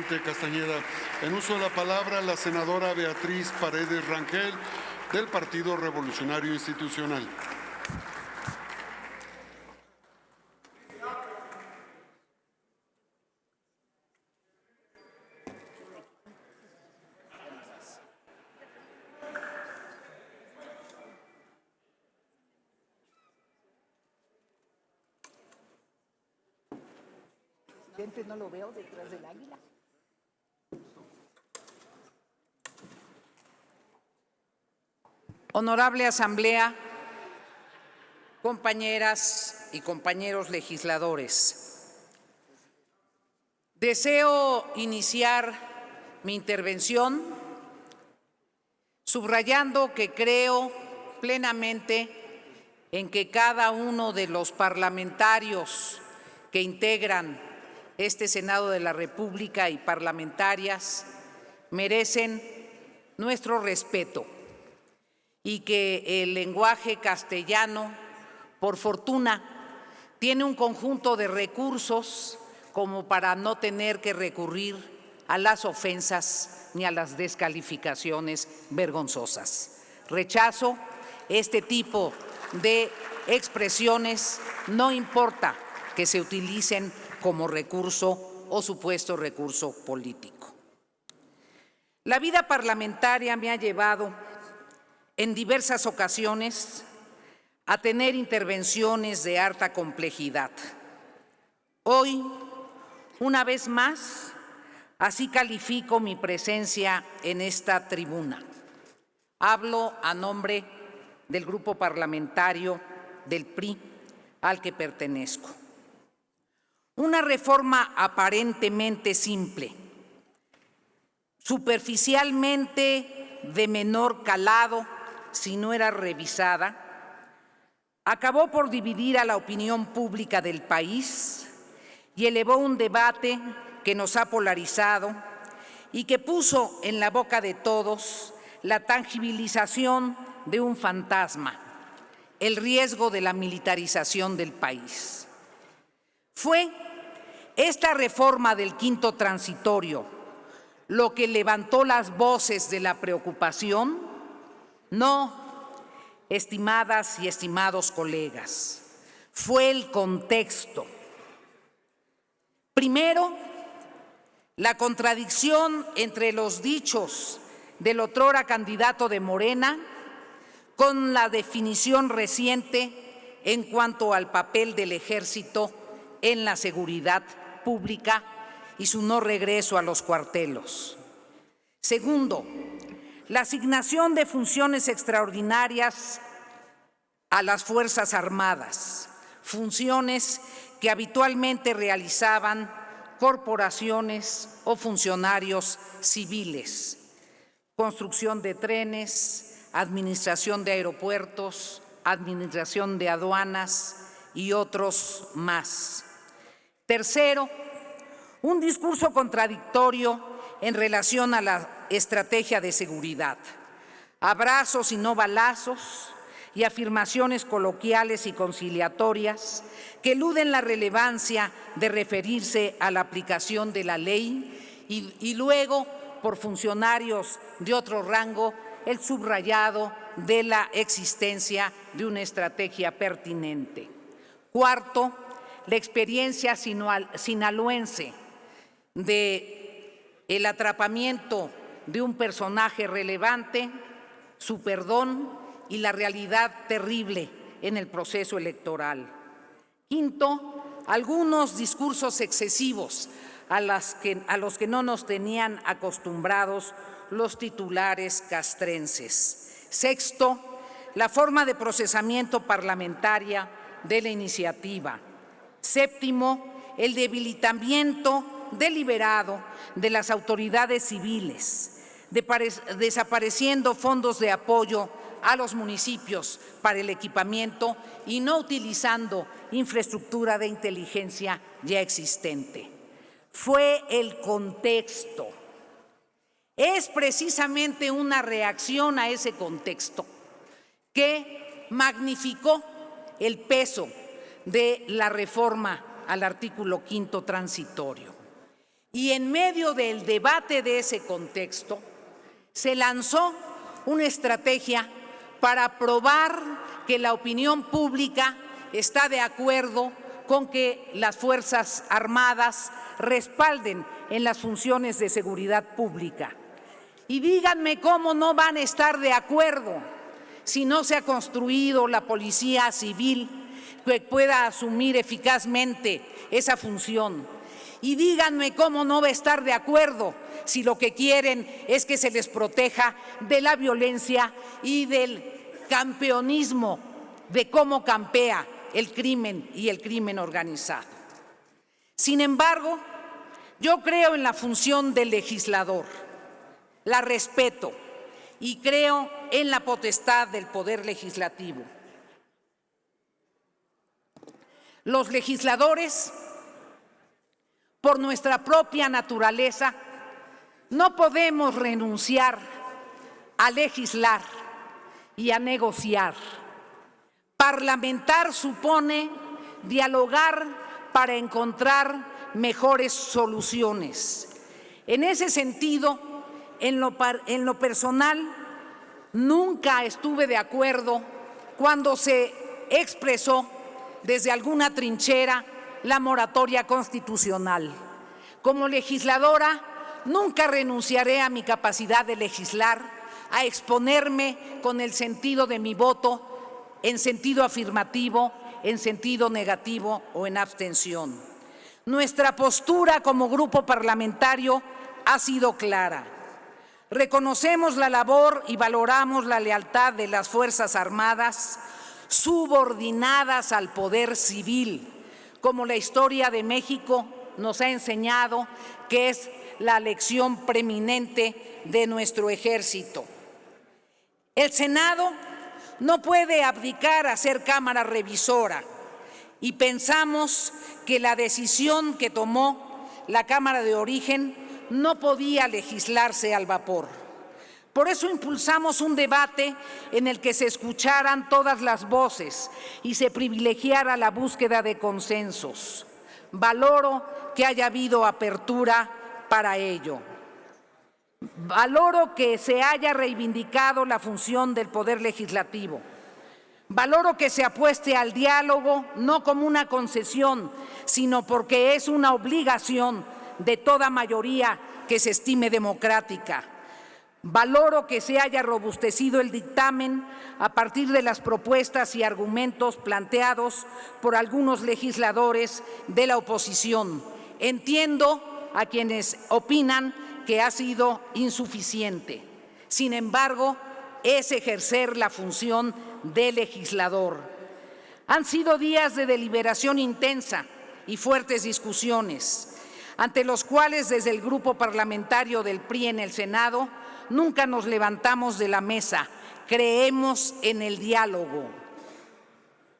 presidente Castañeda. En uso de la palabra, la senadora Beatriz Paredes Rangel, del Partido Revolucionario Institucional. No lo veo detrás del águila. Honorable Asamblea, compañeras y compañeros legisladores, deseo iniciar mi intervención subrayando que creo plenamente en que cada uno de los parlamentarios que integran este Senado de la República y parlamentarias merecen nuestro respeto y que el lenguaje castellano, por fortuna, tiene un conjunto de recursos como para no tener que recurrir a las ofensas ni a las descalificaciones vergonzosas. Rechazo este tipo de expresiones, no importa que se utilicen como recurso o supuesto recurso político. La vida parlamentaria me ha llevado en diversas ocasiones a tener intervenciones de harta complejidad. Hoy, una vez más, así califico mi presencia en esta tribuna. Hablo a nombre del grupo parlamentario del PRI al que pertenezco. Una reforma aparentemente simple, superficialmente de menor calado, si no era revisada, acabó por dividir a la opinión pública del país y elevó un debate que nos ha polarizado y que puso en la boca de todos la tangibilización de un fantasma, el riesgo de la militarización del país. Fue esta reforma del quinto transitorio lo que levantó las voces de la preocupación. No, estimadas y estimados colegas, fue el contexto. Primero, la contradicción entre los dichos del otrora candidato de Morena con la definición reciente en cuanto al papel del Ejército en la seguridad pública y su no regreso a los cuarteles. Segundo, la asignación de funciones extraordinarias a las Fuerzas Armadas, funciones que habitualmente realizaban corporaciones o funcionarios civiles, construcción de trenes, administración de aeropuertos, administración de aduanas y otros más. Tercero, un discurso contradictorio en relación a la estrategia de seguridad, abrazos y no balazos y afirmaciones coloquiales y conciliatorias que eluden la relevancia de referirse a la aplicación de la ley y luego, por funcionarios de otro rango, el subrayado de la existencia de una estrategia pertinente. Cuarto, la experiencia sinaloense del atrapamiento de un personaje relevante, su perdón y la realidad terrible en el proceso electoral. Quinto, algunos discursos excesivos a los que no nos tenían acostumbrados los titulares castrenses. Sexto, la forma de procesamiento parlamentaria de la iniciativa. Séptimo, el debilitamiento deliberado de las autoridades civiles, desapareciendo fondos de apoyo a los municipios para el equipamiento y no utilizando infraestructura de inteligencia ya existente. Fue el contexto. Es precisamente una reacción a ese contexto que magnificó el peso de la reforma al artículo quinto transitorio. Y en medio del debate de ese contexto, se lanzó una estrategia para probar que la opinión pública está de acuerdo con que las Fuerzas Armadas respalden en las funciones de seguridad pública. Y díganme cómo no van a estar de acuerdo si no se ha construido la policía civil que pueda asumir eficazmente esa función. Y díganme cómo no va a estar de acuerdo si lo que quieren es que se les proteja de la violencia y del campeonismo, de cómo campea el crimen y el crimen organizado. Sin embargo, yo creo en la función del legislador, la respeto y creo en la potestad del Poder Legislativo. Los legisladores, por nuestra propia naturaleza, no podemos renunciar a legislar y a negociar. Parlamentar supone dialogar para encontrar mejores soluciones. En ese sentido, en lo personal, nunca estuve de acuerdo cuando se expresó desde alguna trinchera la moratoria constitucional. Como legisladora, nunca renunciaré a mi capacidad de legislar, a exponerme con el sentido de mi voto en sentido afirmativo, en sentido negativo o en abstención. Nuestra postura como grupo parlamentario ha sido clara. Reconocemos la labor y valoramos la lealtad de las Fuerzas Armadas subordinadas al poder civil, como la historia de México nos ha enseñado que es la lección preeminente de nuestro ejército. El Senado no puede abdicar a ser Cámara Revisora y pensamos que la decisión que tomó la Cámara de Origen no podía legislarse al vapor. Por eso impulsamos un debate en el que se escucharan todas las voces y se privilegiara la búsqueda de consensos. Valoro que haya habido apertura para ello. Valoro que se haya reivindicado la función del Poder Legislativo. Valoro que se apueste al diálogo no como una concesión, sino porque es una obligación de toda mayoría que se estime democrática. Valoro que se haya robustecido el dictamen a partir de las propuestas y argumentos planteados por algunos legisladores de la oposición. Entiendo a quienes opinan que ha sido insuficiente. Sin embargo, es ejercer la función de legislador. Han sido días de deliberación intensa y fuertes discusiones, ante los cuales desde el grupo parlamentario del PRI en el Senado nunca nos levantamos de la mesa. Creemos en el diálogo.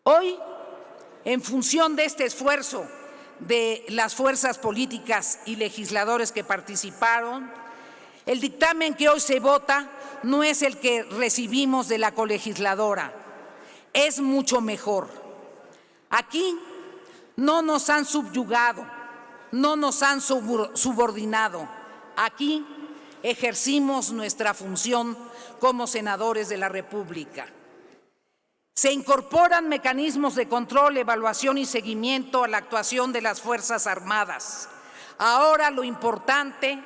Hoy, en función de este esfuerzo de las fuerzas políticas y legisladores que participaron, el dictamen que hoy se vota no es el que recibimos de la colegisladora, es mucho mejor. Aquí no nos han subyugado, no nos han subordinado. Aquí ejercimos nuestra función como senadores de la República. Se incorporan mecanismos de control, evaluación y seguimiento a la actuación de las Fuerzas Armadas. Ahora lo importante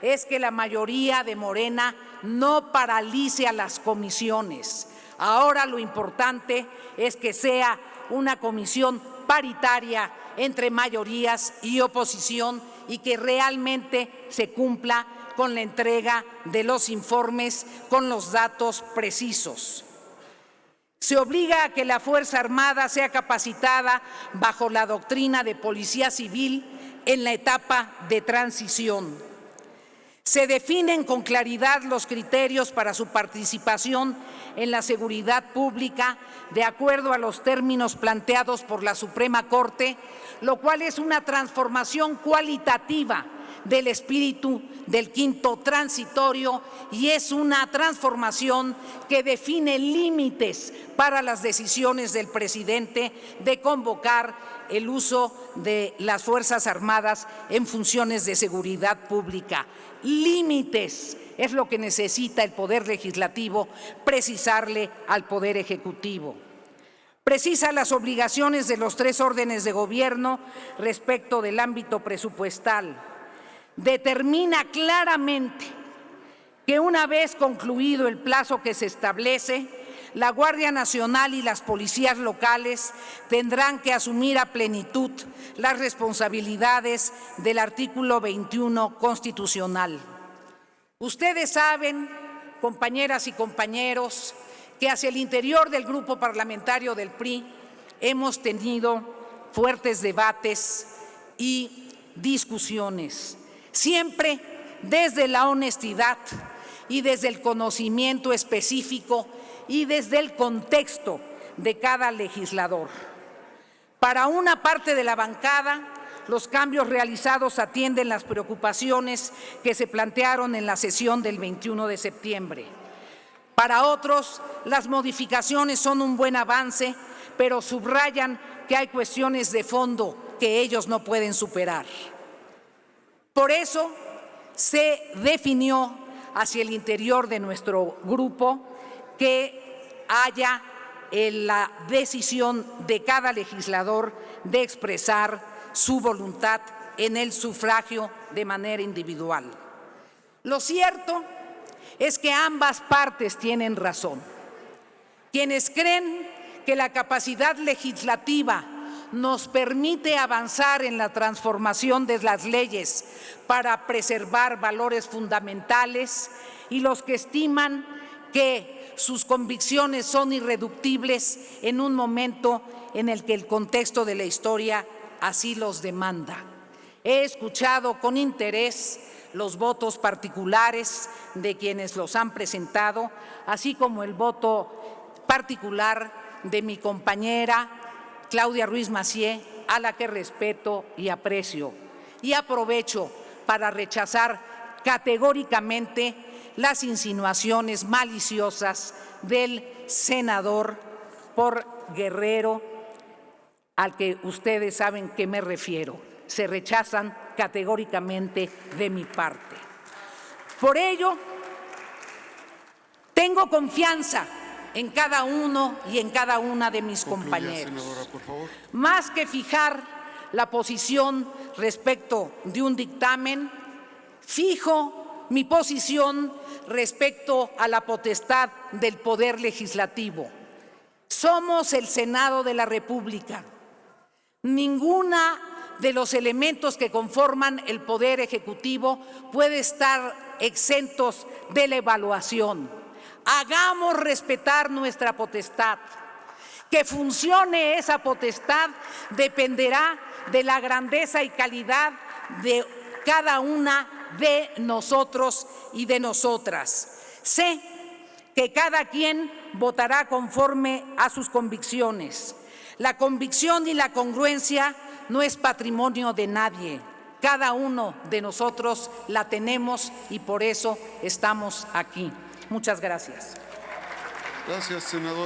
es que la mayoría de Morena no paralice a las comisiones. Ahora lo importante es que sea una comisión paritaria entre mayorías y oposición y que realmente se cumpla con la entrega de los informes con los datos precisos. Se obliga a que la Fuerza Armada sea capacitada bajo la doctrina de policía civil en la etapa de transición. Se definen con claridad los criterios para su participación en la seguridad pública de acuerdo a los términos planteados por la Suprema Corte, lo cual es una transformación cualitativa del espíritu del quinto transitorio y es una transformación que define límites para las decisiones del presidente de convocar el uso de las Fuerzas Armadas en funciones de seguridad pública. Límites es lo que necesita el Poder Legislativo precisarle al Poder Ejecutivo. Precisa las obligaciones de los 3 órdenes de gobierno respecto del ámbito presupuestal. Determina claramente que una vez concluido el plazo que se establece, la Guardia Nacional y las policías locales tendrán que asumir a plenitud las responsabilidades del artículo 21 constitucional. Ustedes saben, compañeras y compañeros, que hacia el interior del grupo parlamentario del PRI hemos tenido fuertes debates y discusiones, siempre desde la honestidad y desde el conocimiento específico y desde el contexto de cada legislador. Para una parte de la bancada, los cambios realizados atienden las preocupaciones que se plantearon en la sesión del 21 de septiembre. Para otros, las modificaciones son un buen avance, pero subrayan que hay cuestiones de fondo que ellos no pueden superar. Por eso, se definió hacia el interior de nuestro grupo que haya la decisión de cada legislador de expresar su voluntad en el sufragio de manera individual. Lo cierto es que ambas partes tienen razón. Quienes creen que la capacidad legislativa nos permite avanzar en la transformación de las leyes para preservar valores fundamentales y los que estiman que sus convicciones son irreductibles en un momento en el que el contexto de la historia así los demanda. He escuchado con interés los votos particulares de quienes los han presentado, así como el voto particular de mi compañera Claudia Ruiz Massieu, a la que respeto y aprecio. Y aprovecho para rechazar categóricamente las insinuaciones maliciosas del senador por Guerrero, al que ustedes saben que me refiero. Se rechazan categóricamente de mi parte. Por ello, tengo confianza en cada uno y en cada una de mis compañeros. Senadora, por favor. Más que fijar la posición respecto de un dictamen, fijo mi posición respecto a la potestad del Poder Legislativo. Somos el Senado de la República. Ninguna de los elementos que conforman el Poder Ejecutivo puede estar exentos de la evaluación. Hagamos respetar nuestra potestad. Que funcione esa potestad dependerá de la grandeza y calidad de cada una de nosotros y de nosotras. Sé que cada quien votará conforme a sus convicciones. La convicción y la congruencia no es patrimonio de nadie. Cada uno de nosotros la tenemos y por eso estamos aquí. Muchas gracias. Gracias, senador.